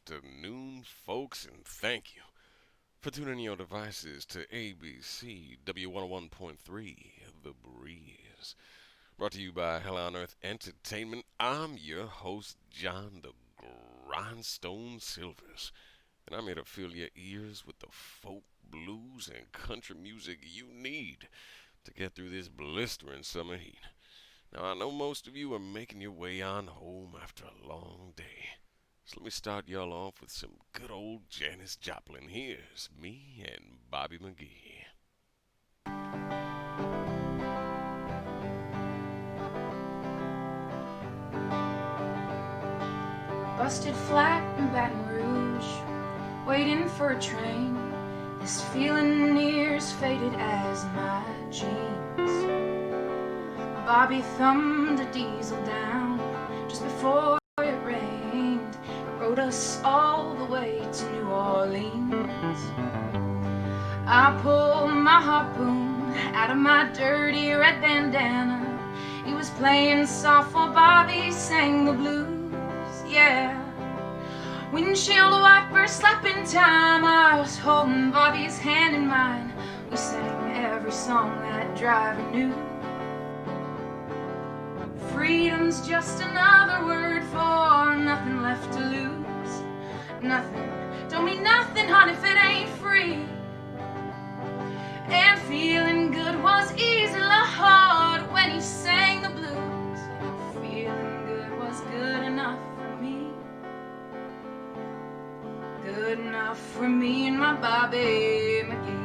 afternoon, folks, and thank you for tuning your devices to ABC W101.3 The Breeze. Brought to you by Hell on Earth Entertainment. I'm your host, John the Grindstone Silvers, and I'm here to fill your ears with the folk, blues, and country music you need to get through this blistering summer heat. Now, I know most of you are making your way on home after a long day. So let me start y'all off with some good old Janis Joplin. Here's me and Bobby McGee. Busted flat in Baton Rouge, waiting for a train. This feeling near as faded as my jeans. Bobby thumbed a diesel down just before it rained. Rode us all the way to New Orleans. I pulled my harpoon out of my dirty red bandana. He was playing soft while Bobby sang the blues, yeah. Windshield wiper slapping time. I was holding Bobby's hand in mine. We sang every song that driver knew. Freedom's just another word for nothing left to lose. Nothing, don't mean nothing, honey, if it ain't free. And feeling good was easy, Lord, when he sang the blues. Feeling good was good enough for me. Good enough for me and my Bobby McGee.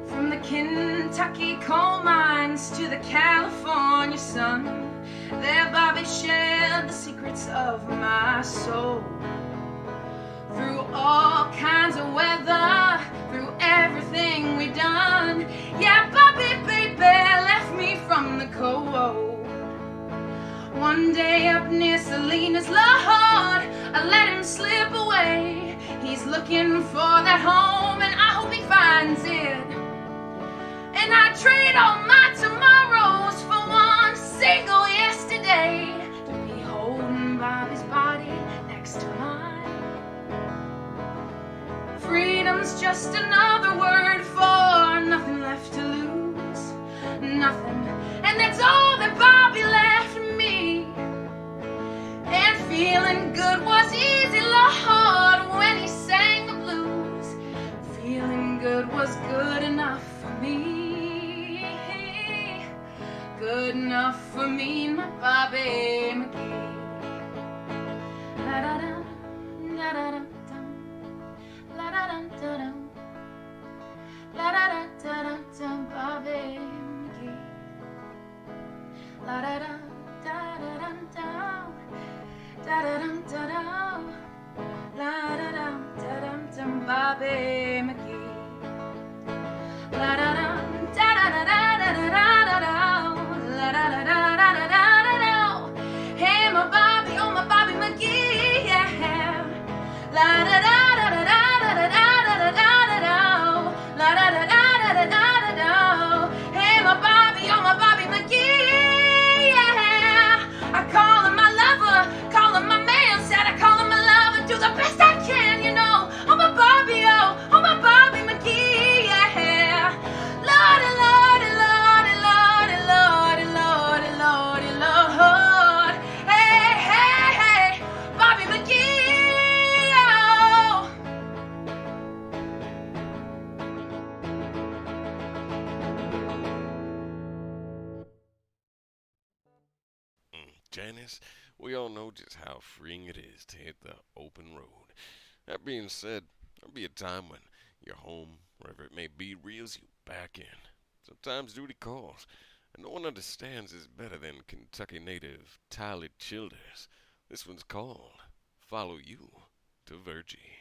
From the Kentucky coal mines to the California sun, there Bobby shared the secrets of my soul. Through all kinds of weather, through everything we've done, yeah, Bobby, baby, left me from the cold. One day up near Salinas, Lord, I let him slip away. He's looking for that home, and I hope he finds it. And I trade all my tomorrows for one single yesterday, to be holding Bobby's body next to mine. Freedom's just another word for nothing left to lose. Nothing, and that's all that Bobby left me. And feeling good was easy, Lord, when he sang the blues. Feeling good was good enough for me. Good enough for me and my Bobby McGee. La-da-da, da-da-da-da, la-da-da-da-da, la-da-da-da-da, Bobby McGee. La-da-da, da-da-da-da, da-da-da-da-da, la-da-da-da-da, Bobby McGee. La-da-da, da-da-da-da-da-da-da-da, la-da-da-da-da-da-da-da. Hey, my Bobby, oh my Bobby McGee, yeah. La-da-da-da-da-da-da-da-da-da-da, la-da-da-da-da-da-da-da. Hey, my Bobby, oh my Bobby McGee, yeah. I call him my lover, call him my man, said I call him my lover, do the best I can, you know. Oh my Bobby, oh my Bobby McGee, yeah. Lordy, Lordy, Lordy, Lordy, Lordy, Lordy, Lordy, Lord. Hey, hey, hey, Bobby McGee, oh. Janis, we all know just how freeing it is to hit the open road. That being said, there'll be a time when your home, wherever it may be, reels you back in. Sometimes duty calls, and no one understands this better than Kentucky native Tyler Childers. This one's called Follow You to Virgie.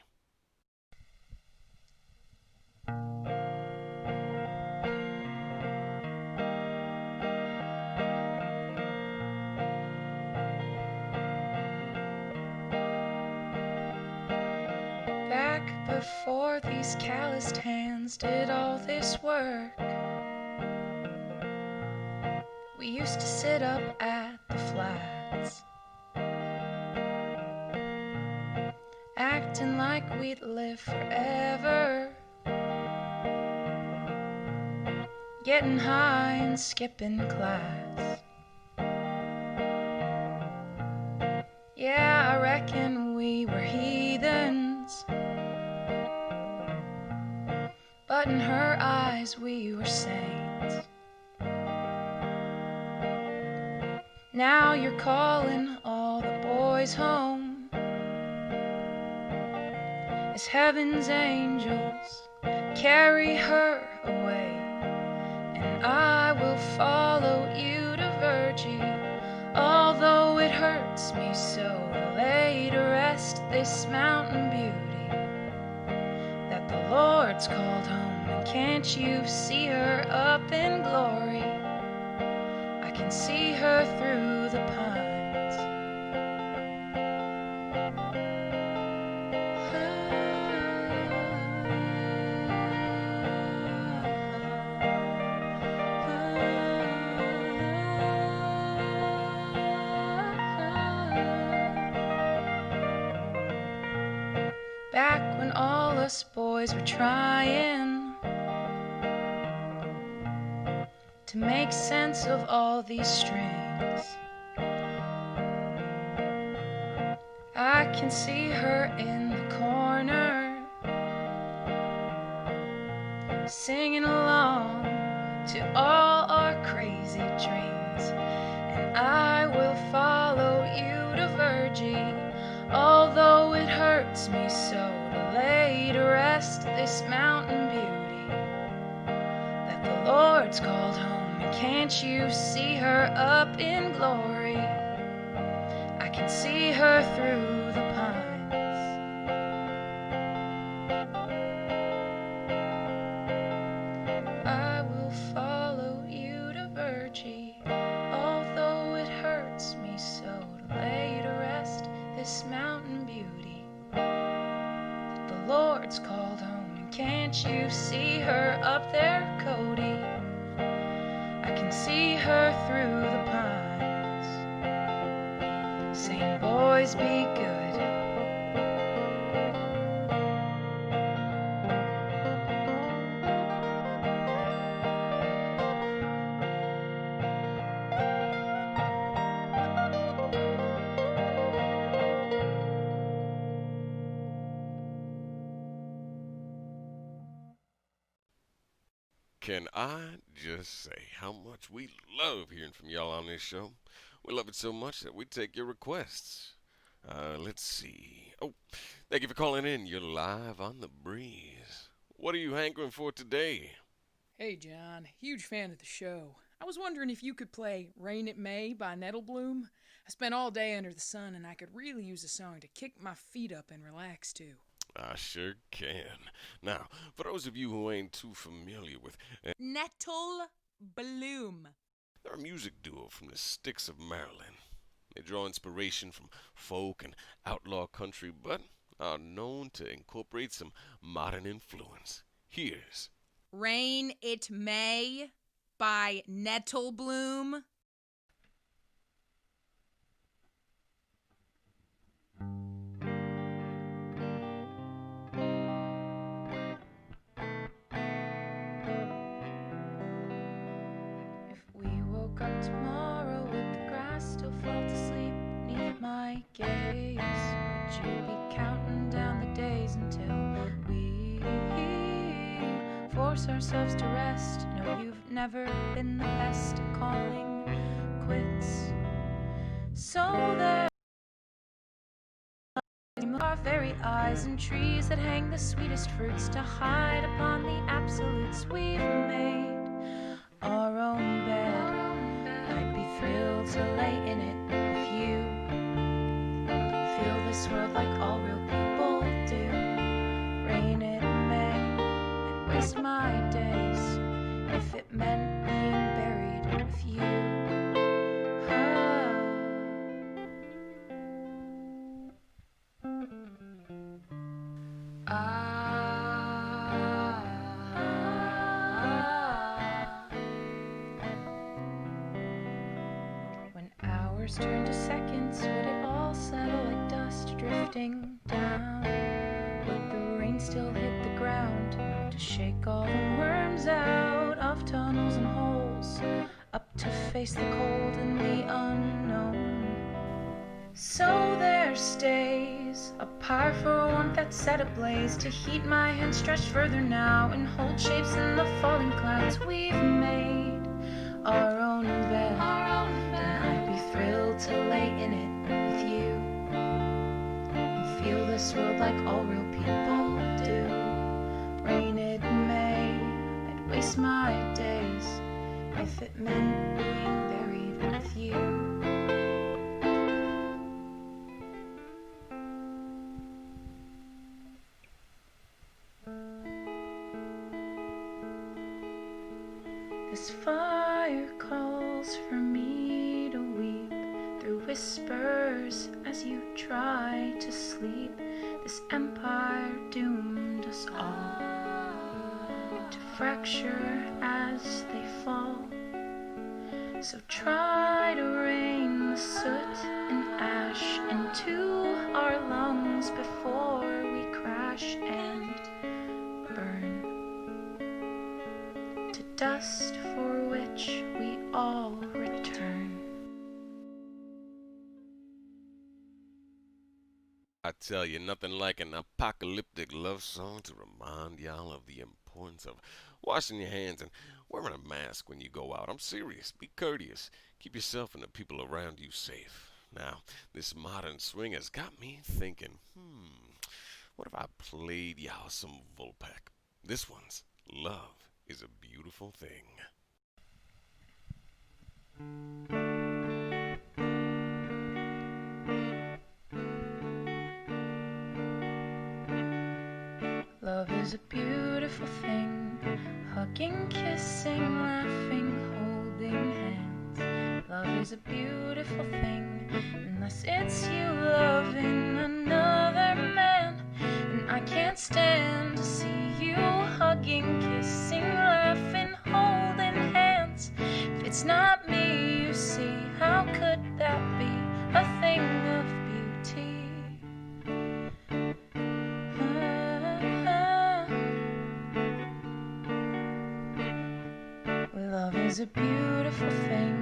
Back before these calloused hands did all this work, we used to sit up at the flats acting like we'd live forever, getting high and skipping class. Yeah, I reckon we were heathens, but in her eyes we were saints. Now you're calling all the boys home as heaven's angels carry her away, and I will follow you to Virgie, although it hurts me so to lay to rest this mountain beauty that the Lord's called home. And can't you see her up in glory? I can see her through the pines. Back when all us boys were trying to make sense of all these strings, I can see her in the corner singing along to all our crazy dreams. And I will follow you to Virgie, although it hurts me so to lay to rest this mountain beauty that the Lord's called home. And can't you see her up in glory? I can see her through the pines. I will follow you to Virgie, although it hurts me so to lay to rest this mountain beauty that the Lord's called home. And can't you see her up there, Cody? I can see her through the pines, saying, boys, be good. Can I just say how much we love hearing from y'all on this show? We love it so much that we take your requests. Let's see. Oh, thank you for calling in. You're live on the breeze. What are you hankering for today? Hey, John. Huge fan of the show. I was wondering if you could play Rain It May by Nettlebloom. I spent all day under the sun, and I could really use a song to kick my feet up and relax to. I sure can. Now, for those of you who ain't too familiar with Nettlebloom. they're a music duo from the sticks of Maryland. They draw inspiration from folk and outlaw country, but are known to incorporate some modern influence. Here's Rain It May by Nettlebloom. If we woke up tomorrow, would the grass still fall to sleep beneath my gaze? Would you be counting down the days until we force ourselves to rest? No, you've never been the best at calling quits. So there are very eyes and trees that hang the sweetest fruits to hide upon the absolutes we've made. Our own bed, I'd be thrilled to lay in it with you. Feel this world like all real people do. Rain it may, I'd waste my days if it meant being buried with you. When hours turn to seconds, would it all settle like dust drifting down? So there stays a powerful warmth that set ablaze to heat my hands stretched further now and hold shapes in the falling clouds. We've made our own bed, and I'd be thrilled to lay in it with you and feel this world like all real people do. Rain it may, I'd waste my days if it meant being buried with you. This fire calls for me to weep through whispers as you try to sleep. This empire doomed us all to fracture as they fall. So try to rain the soot and ash into our lungs before we crash and burn to dust for which we all return. I tell you, nothing like an apocalyptic love song to remind y'all of the importance of washing your hands and wearing a mask when you go out. I'm serious. Be courteous. Keep yourself and the people around you safe. Now, this modern swing has got me thinking, what if I played y'all some Volpac? This one's Love is a Beautiful Thing. Love is a beautiful thing, hugging, kissing, laughing, holding hands. Love is a beautiful thing, unless it's you loving another man. And I can't stand to see you hugging, kissing, laughing, holding hands. If it's not me, you see, how could that be a thing of beauty? Love is a beautiful thing.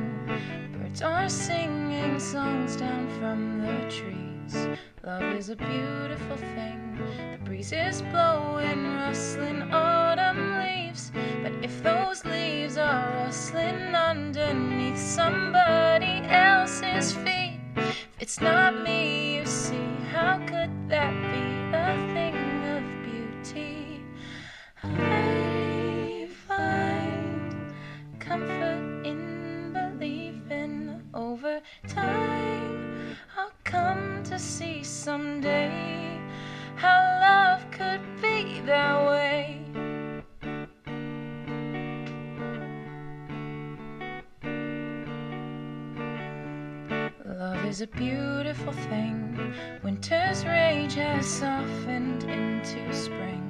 Birds are singing songs down from the trees. Love is a beautiful thing. The breeze is blowing, rustling autumn leaves. But if those leaves are rustling underneath somebody else's feet, if it's not me, you see, how could that be a thing of beauty? I find comfort in believing over time I'll come to see someday how love could be that way. Love is a beautiful thing. Winter's rage has softened into spring.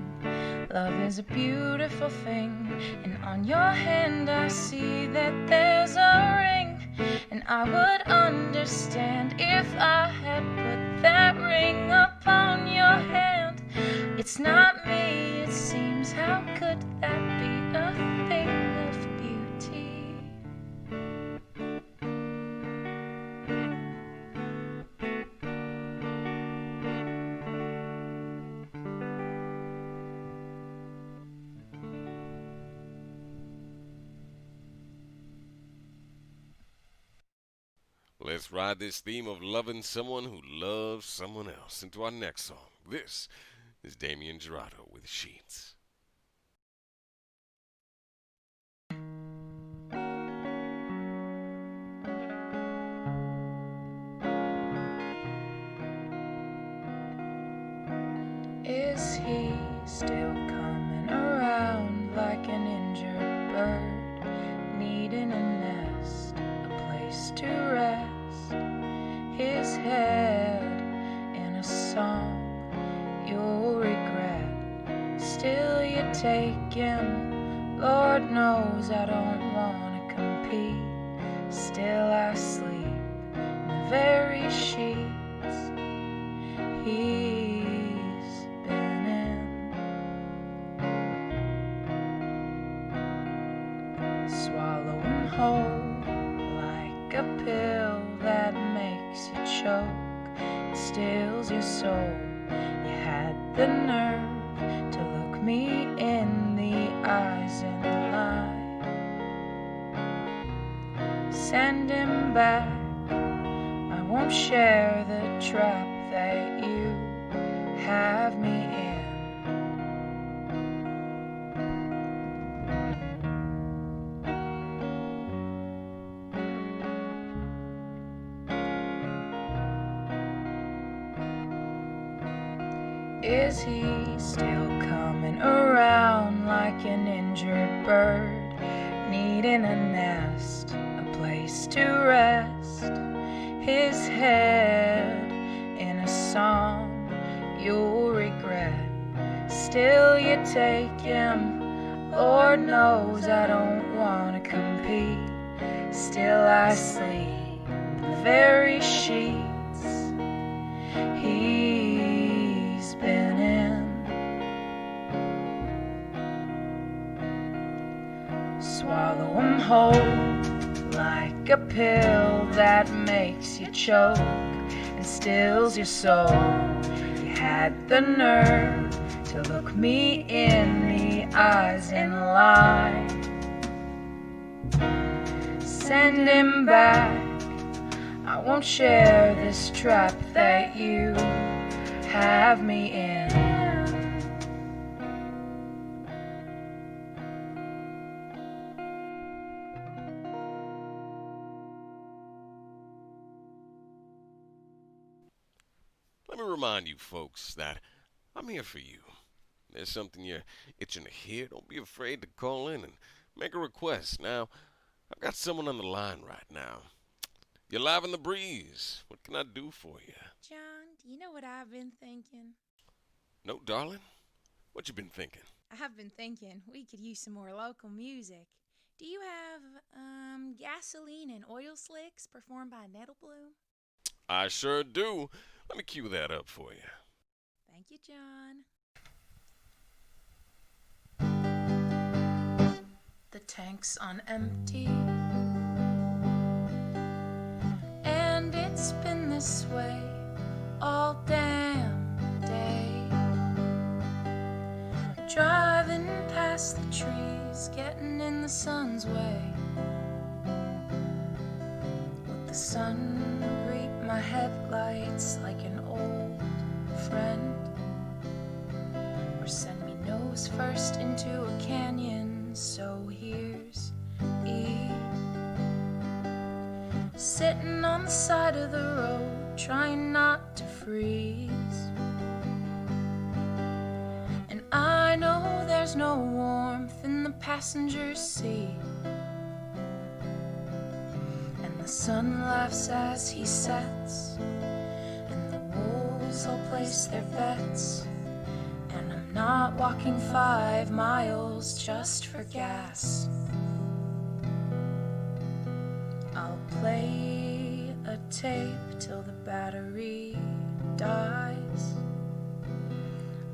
Love is a beautiful thing, and on your hand I see that there's a ring. And I would understand if I had put that ring upon your hand. It's not me, it seems, how could that be a thing of beauty? Let's ride this theme of loving someone who loves someone else into our next song. This is Damian Gerardo with Sheets. Is he still coming around like an injured bird, needing a nest, a place to rest? His head in a song you'll regret. Still you take him. Lord knows I don't wanna compete. Still I sleep in the very sheets he's been in. Swallowing whole like a pill that makes you choke. stills your soul. You had the nerve to look me in the eyes and lie. Send him back. I won't share the trap that you have me in. Is he still coming around like an injured bird, needing a nest, a place to rest his head in a song you'll regret? Still you take him, Lord knows I don't want to compete. Still I sleep the very sheets he's been in. Swallow him whole like a pill that makes you choke and stills your soul. You had the nerve to look me in the eyes and lie. Send him back. I won't share this trap that you have me in. Let me remind you folks that I'm here for you. If there's something you're itching to hear, don't be afraid to call in and make a request. Now, I've got someone on the line right now. You're live in the breeze. What can I do for you? John, do you know what I've been thinking? No, darling? What you been thinking? I've been thinking we could use some more local music. Do you have, Gasoline and Oil Slicks performed by Nettlebloom? I sure do. Let me cue that up for you. Thank you, John. The tank's on empty, and it's been this way all damn day. Driving past the trees, getting in the sun's way. Let the sun greet my headlights like an old friend, or send me nose first into a canyon. So here's E, sitting on the side of the road, trying not to freeze. And I know there's no warmth in the passenger seat, and the sun laughs as he sets, and the wolves all place their bets. And I'm not walking 5 miles just for gas. I'll play a tape till the battery dies.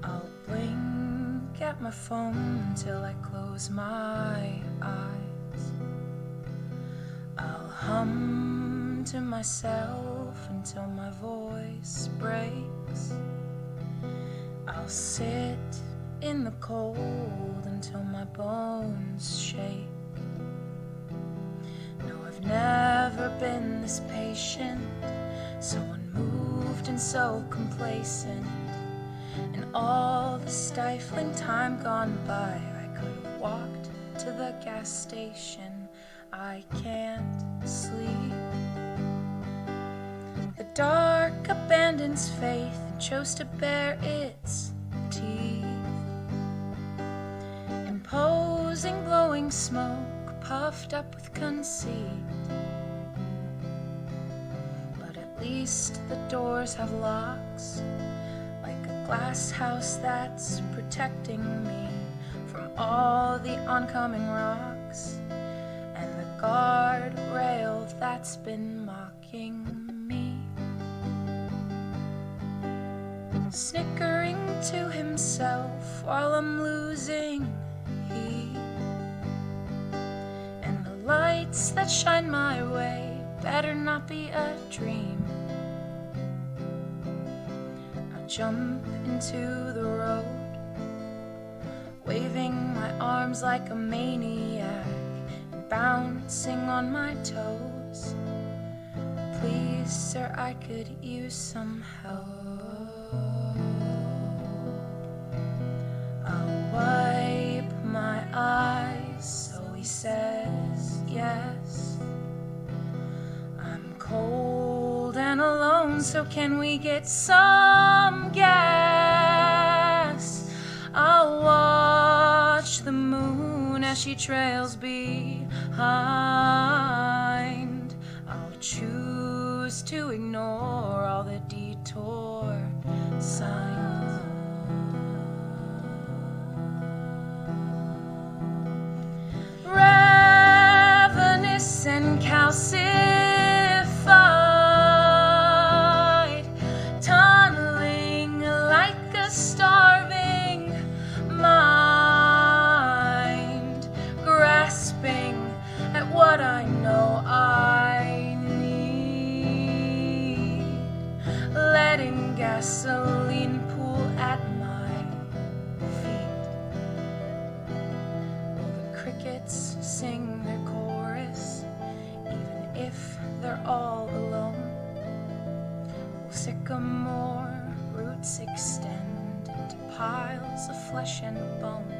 I'll blink at my phone till I close my eyes. I'll hum to myself until my voice breaks. I'll sit in the cold until my bones shake. No, I've never been this patient, so unmoved and so complacent. In all the stifling time gone by, I could have walked to the gas station. I can't sleep. The dark abandons faith and chose to bare its teeth, imposing glowing smoke puffed up with conceit. But at least the doors have locks, like a glass house that's protecting me from all the oncoming rocks, and the guardrail that's been mocking me. Snickering to himself while I'm losing heat, and the lights that shine my way better not be a dream. jump into the road, waving my arms like a maniac and bouncing on my toes. Please, sir, I could use some help. I'll wipe my eyes, so he says yes. I'm cold and alone, so can we get some gas? I'll watch the moon as she trails behind. I'll choose to ignore all the detour signs. Ravenous and calcified, tunneling like a starving mind, grasping at what I know I need, letting gasoline pool at my feet. Will the crickets sing their chorus, even if they're all alone? Will sycamore roots extend into piles of flesh and bone?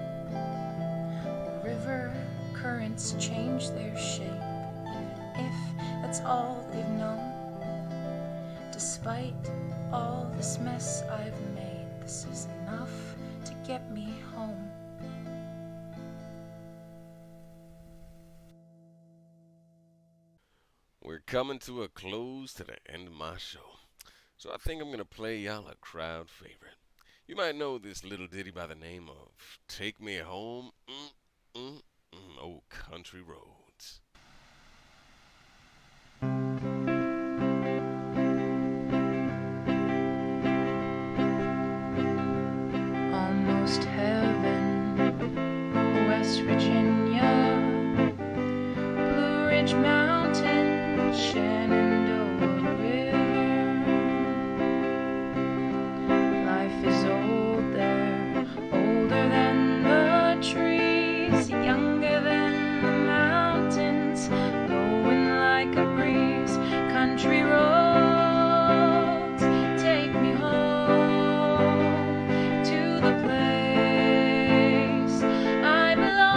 Will river currents change their shape, even if that's all they've known? Despite all this mess I've made, this is enough to get me home. We're coming to a close to the end of my show, so I think I'm going to play y'all a crowd favorite. You might know this little ditty by the name of Take Me Home, Oh Country Roads. Almost heaven, West Virginia, Blue Ridge Mountain, Shenandoah River. Life is old there, older than the trees, younger than the mountains, blowing like a breeze. Country roads, take me home to the place I belong.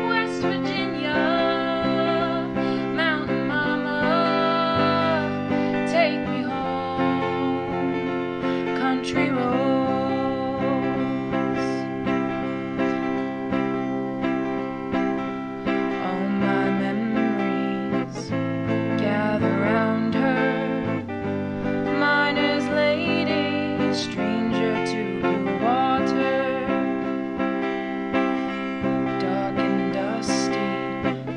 West Virginia, Mountain Mama, take me home. Country roads. All my memories gather round her. Miner's lady, stranger to blue water. Dark and dusty,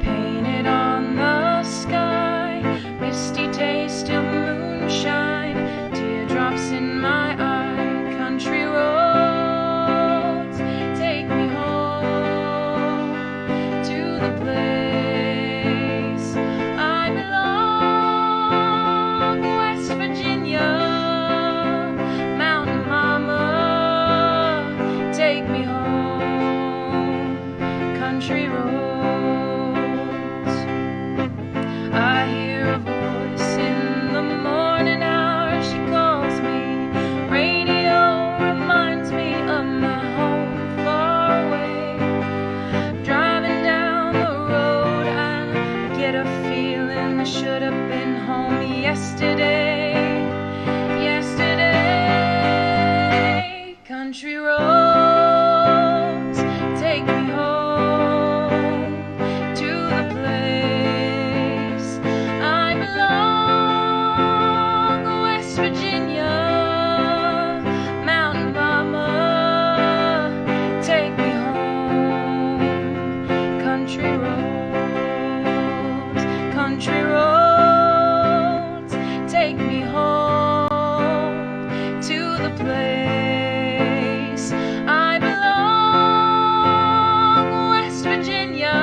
painted on the sky. Misty taste of moonshine, teardrops in my eye. Country roads, take me home to the place I belong. West Virginia, Mountain Mama, take me home. Country roads. I hear a voice in the morning hour. She calls me. Radio reminds me of my home far away. Driving down the road, I get a feeling I should have been home yesterday. Yesterday, country roads, take me home to the place I belong. West Virginia, Mountain Mama, take me home. Country roads, country roads, take me home to the place I belong. West Virginia,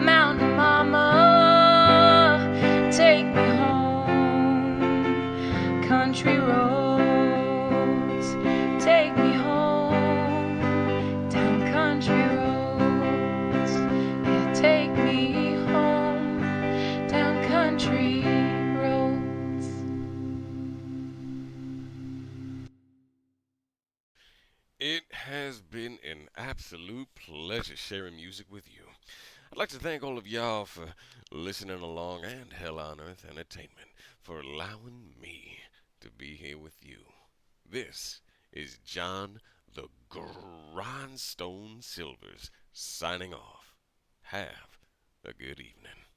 Mountain Mama, take me home. country roads. Take me home, down country roads. Yeah, take me home, down country roads. It has been an absolute pleasure sharing music with you. I'd like to thank all of y'all for listening along and Hell on Earth Entertainment for allowing me to be here with you. This is John the Grindstone Silvers signing off. Have a good evening.